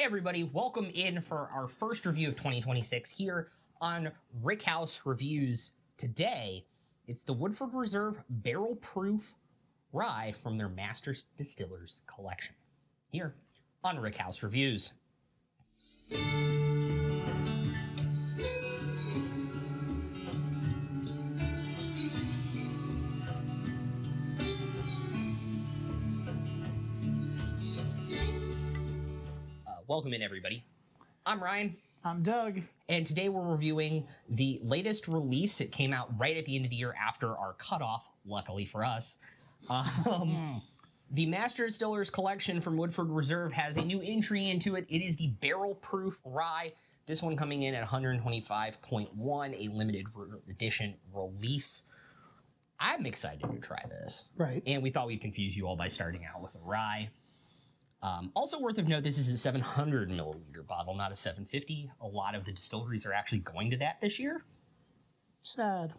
Hey everybody, welcome in for our first review of 2026 here on Rickhouse Reviews. Today, it's the Woodford Reserve Barrel Proof Rye from their Master Distillers collection. Here on Rickhouse Reviews. Welcome in everybody. I'm Ryan. I'm Doug. And today we're reviewing the latest release. It came out right at the end of the year after our cutoff, luckily for us. The Master Distillers collection from Woodford Reserve has a new entry into it. It is the Barrel Proof Rye. This one coming in at 125.1, a limited edition release. I'm excited to try this. Right. And we thought we'd confuse you all by starting out with a rye. Also worth of note, this is a 700 milliliter bottle, not a 750. A lot of the distilleries are actually going to that this year. Sad.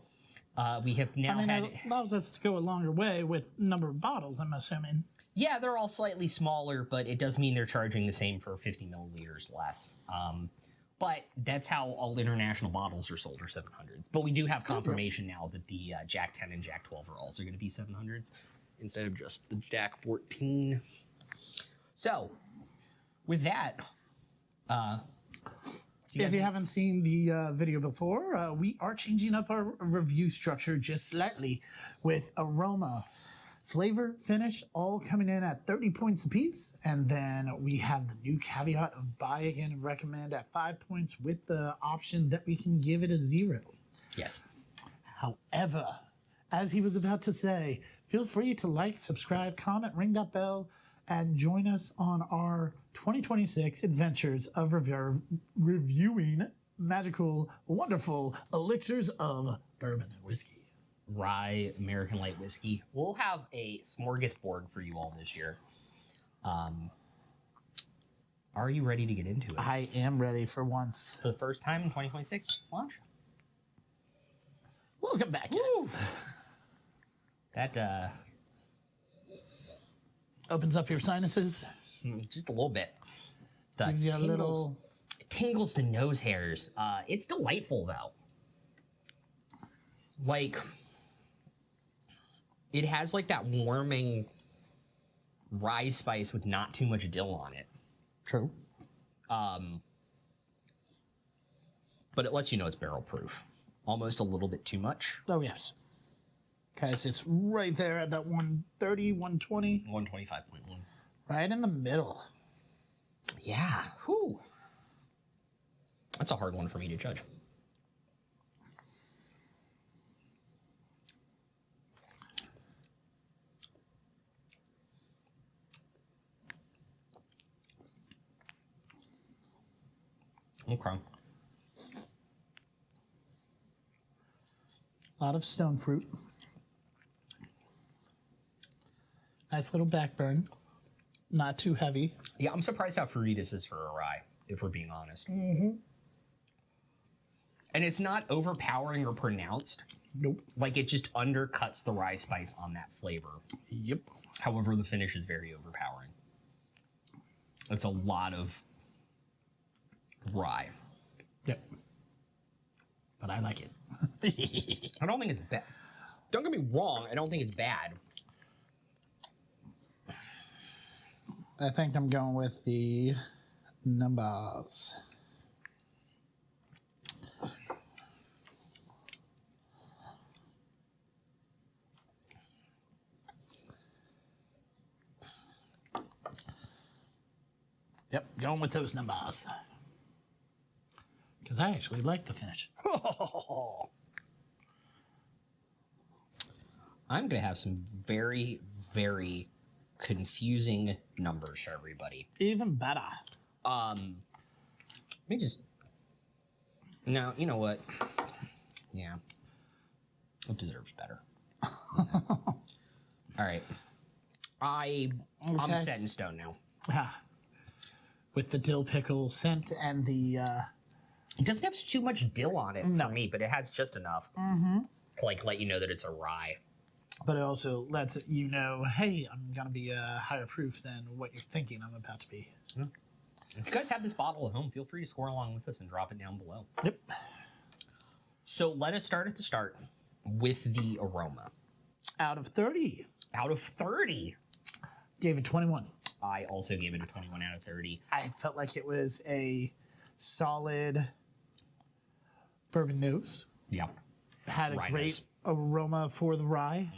We have now had... It allows us to go a longer way with number of bottles, I'm assuming. Yeah, they're all slightly smaller, but it does mean they're charging the same for 50 milliliters less. But that's how all international bottles are sold, are 700s. But we do have confirmation now that the Jack 10 and Jack 12 are also going to be 700s instead of just the Jack 14. So, with that, if you haven't seen the video before, we are changing up our review structure just slightly with aroma, flavor, finish, all coming in at 30 points apiece. And then we have the new caveat of buy again and recommend at 5 points with the option that we can give it a 0. Yes. However, as he was about to say, feel free to like, subscribe, comment, ring that bell, and join us on our 2026 adventures of reviewing magical, wonderful elixirs of bourbon and whiskey. Rye, American light whiskey. We'll have a smorgasbord for you all this year. Are you ready to get into it? I am ready for once. For the first time in 2026 launch? Welcome back, guys. That, opens up your sinuses. just a little bit. Gives you a little... It tingles the nose hairs. It's delightful, though. Like, it has, like, that warming rye spice with not too much dill on it. True. But it lets you know it's barrel proof. Almost a little bit too much. Oh, yes. Guys, it's right there at that 130, 120. 125.1. Right in the middle. Yeah. Whew. That's a hard one for me to judge. Okay. A lot of stone fruit. Nice little backburn. Not too heavy. Yeah, I'm surprised how fruity this is for a rye, if we're being honest. Mm-hmm. And it's not overpowering or pronounced. Nope. Like, it just undercuts the rye spice on that flavor. Yep. However, the finish is very overpowering. It's a lot of rye. Yep. But I like it. I don't think it's bad. Don't get me wrong, I don't think it's bad. I think I'm going with the numbers. Yep, going with those numbers. Because I actually like the finish. I'm going to have some very, very confusing numbers for everybody. Even better. Let me just... No, you know what? Yeah. It deserves better. All right. I'm set in stone now. With the dill pickle scent and the... It doesn't have too much dill on it for me, but it has just enough. Mm-hmm. To, like, let you know that it's a rye. But it also lets you know, hey, I'm going to be higher proof than what you're thinking I'm about to be. Yeah. If you guys have this bottle at home, feel free to score along with us and drop it down below. Yep. So let us start at the start with the aroma. Out of 30, Out of 30, gave it 21. I also gave it a 21 out of 30. I felt like it was a solid bourbon nose. Yeah. Had a Rye great nose. aroma for the rye.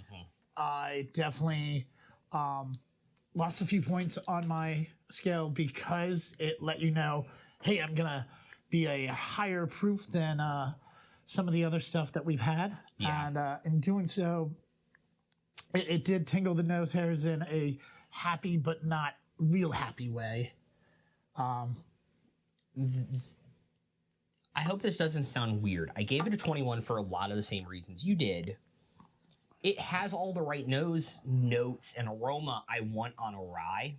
I definitely lost a few points on my scale because it let you know, hey, I'm gonna be a higher proof than some of the other stuff that we've had. Yeah. And in doing so, it did tingle the nose hairs in a happy but not real happy way. I hope this doesn't sound weird. I gave it a 21 for a lot of the same reasons you did. It has all the right notes and aroma I want on a rye.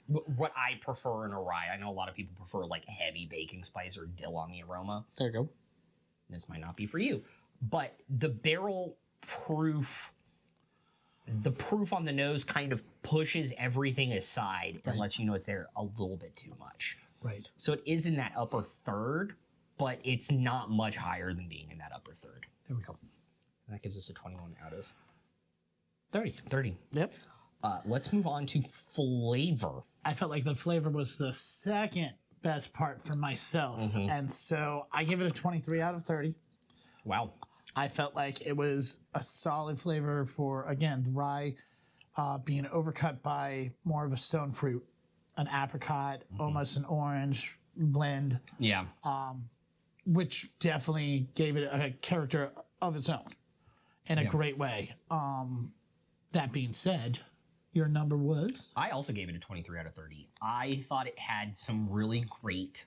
What I prefer in a rye. I know a lot of people prefer like heavy baking spice or dill on the aroma. There you go. This might not be for you. But the barrel proof, the proof on the nose kind of pushes everything aside and lets you know it's there a little bit too much. Right. So it is in that upper third, but it's not much higher than being in that upper third. There we go. That gives us a 21 out of 30. 30. Yep. Let's move on to flavor. I felt like the flavor was the second best part for myself. And so I give it a 23 out of 30. Wow. I felt like it was a solid flavor for, again, the rye being overcut by more of a stone fruit, an apricot, almost an orange blend, Yeah. which definitely gave it a character of its own in a great way. That being said, your number was? I also gave it a 23 out of 30. I thought it had some really great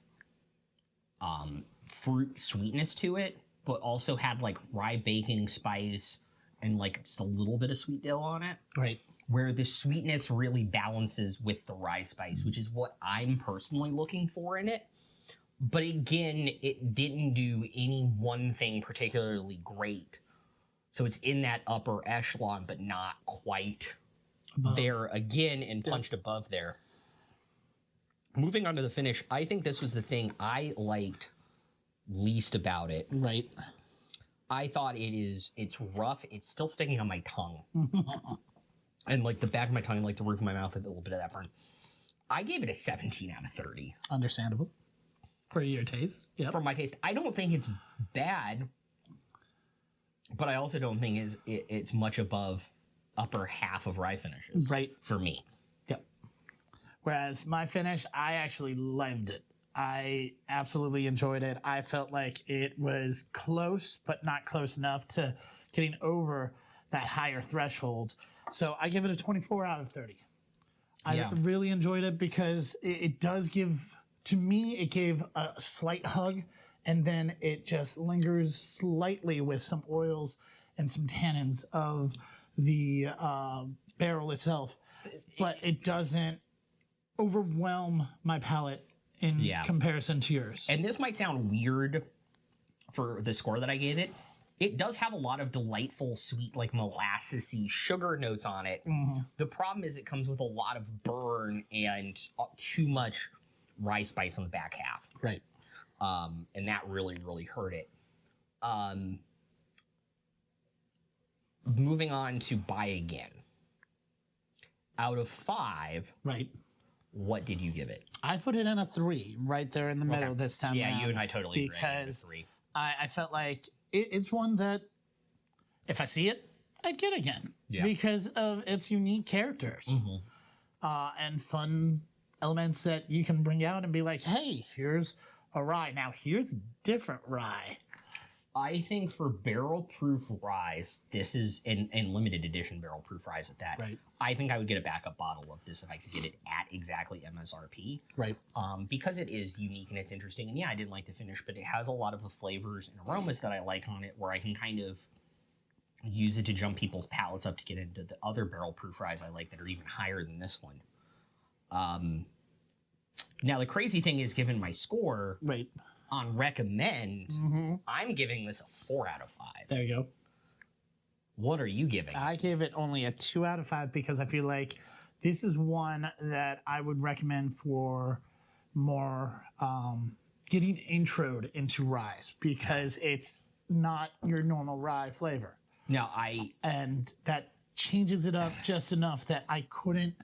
fruit sweetness to it, but also had like rye baking spice and like just a little bit of sweet dill on it. Right. Where the sweetness really balances with the rye spice, which is what I'm personally looking for in it. But again, it didn't do any one thing particularly great. So it's in that upper echelon, but not quite there again and punched above there. Moving on to the finish, I think this was the thing I liked least about it. Right. I thought it's rough. It's still sticking on my tongue. And like the back of my tongue and like the roof of my mouth, a little bit of that burn. I gave it a 17 out of 30. Understandable. For your taste. Yeah. For my taste. I don't think it's bad, but I also don't think it's much above upper half of rye finishes. Right. For me. Yep. Whereas my finish, I actually loved it. I absolutely enjoyed it. I felt like it was close, but not close enough to getting over that higher threshold. So I give it a 24 out of 30. I really enjoyed it because it does give, to me, it gave a slight hug, and then it just lingers slightly with some oils and some tannins of the barrel itself. But it doesn't overwhelm my palate in comparison to yours. And this might sound weird for the score that I gave it. It does have a lot of delightful, sweet, like molassesy sugar notes on it. The problem is it comes with a lot of burn and too much rye spice on the back half. Right. And that really, really hurt it. Moving on to buy again. Out of 5, Right. what did you give it? I put it in a 3, right there in the middle this time Yeah, around, you and I totally agree. because 3. I felt like it's one that if I see it, I'd get again because of its unique characters and fun elements that you can bring out and be like, hey, here's a rye. Now here's different rye. I think for barrel proof ryes, this is in limited edition barrel proof ryes at that. Right. I think I would get a backup bottle of this if I could get it at exactly MSRP. Right. Because it is unique and it's interesting. And yeah, I didn't like the finish, but it has a lot of the flavors and aromas that I like on it, where I can kind of use it to jump people's palates up to get into the other barrel proof ryes I like that are even higher than this one. Now the crazy thing is, given my score, Right. on recommend, I'm giving this a 4 out of 5. There you go. What are you giving? I gave it only a 2 out of 5 because I feel like this is one that I would recommend for more getting introed into rye because it's not your normal rye flavor. Now, And that changes it up just enough that I couldn't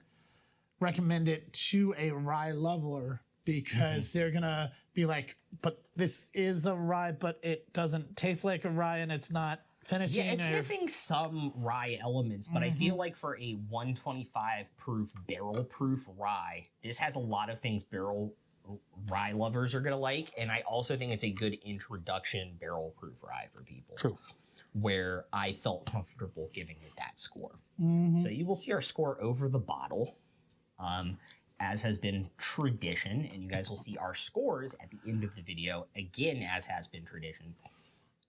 recommend it to a rye leveler because they're gonna be like, but this is a rye, but it doesn't taste like a rye and it's not finishing. yeah, it's missing some rye elements, but I feel like for a 125 proof barrel proof rye, this has a lot of things barrel rye lovers are gonna like, and I also think it's a good introduction barrel proof rye for people. True. Where I felt comfortable giving it that score. So you will see our score over the bottle, as has been tradition, and you guys will see our scores at the end of the video, again, as has been tradition.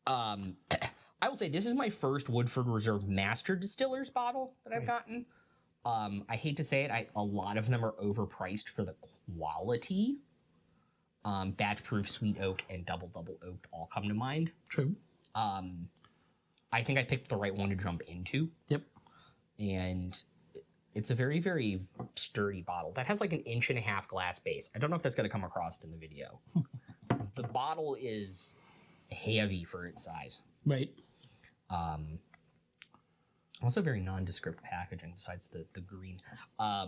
I will say this is my first Woodford Reserve Master Distiller's bottle that I've gotten. I hate to say it, a lot of them are overpriced for the quality. Batch proof sweet oak and double oaked all come to mind. True. I think I picked the right one to jump into. Yep. And it's a very, very sturdy bottle that has like an 1.5 inch glass base. I don't know if that's going to come across in the video. The bottle is heavy for its size. Right. Also very nondescript packaging besides the green. I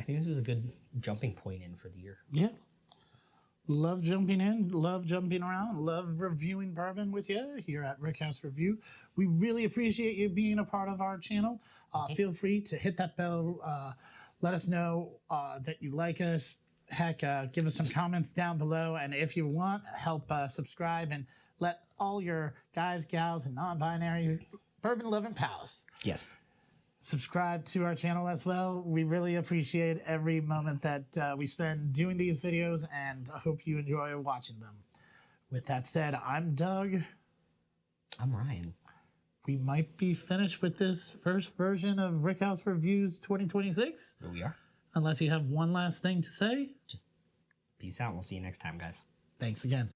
think this was a good jumping point in for the year. Yeah. Love jumping in, love jumping around, love reviewing bourbon with you here at Rickhouse Review. We really appreciate you being a part of our channel. Feel free to hit that bell. Let us know that you like us. Heck, give us some comments down below. And if you want, help subscribe and let all your guys, gals, and non-binary bourbon-loving pals subscribe to our channel as well. We really appreciate every moment that we spend doing these videos, and I hope you enjoy watching them. With that said, I'm Doug. I'm Ryan. We might be finished with this first version of Rickhouse Reviews 2026. Here we are. Unless you have one last thing to say. Just peace out. We'll see you next time, guys. Thanks again.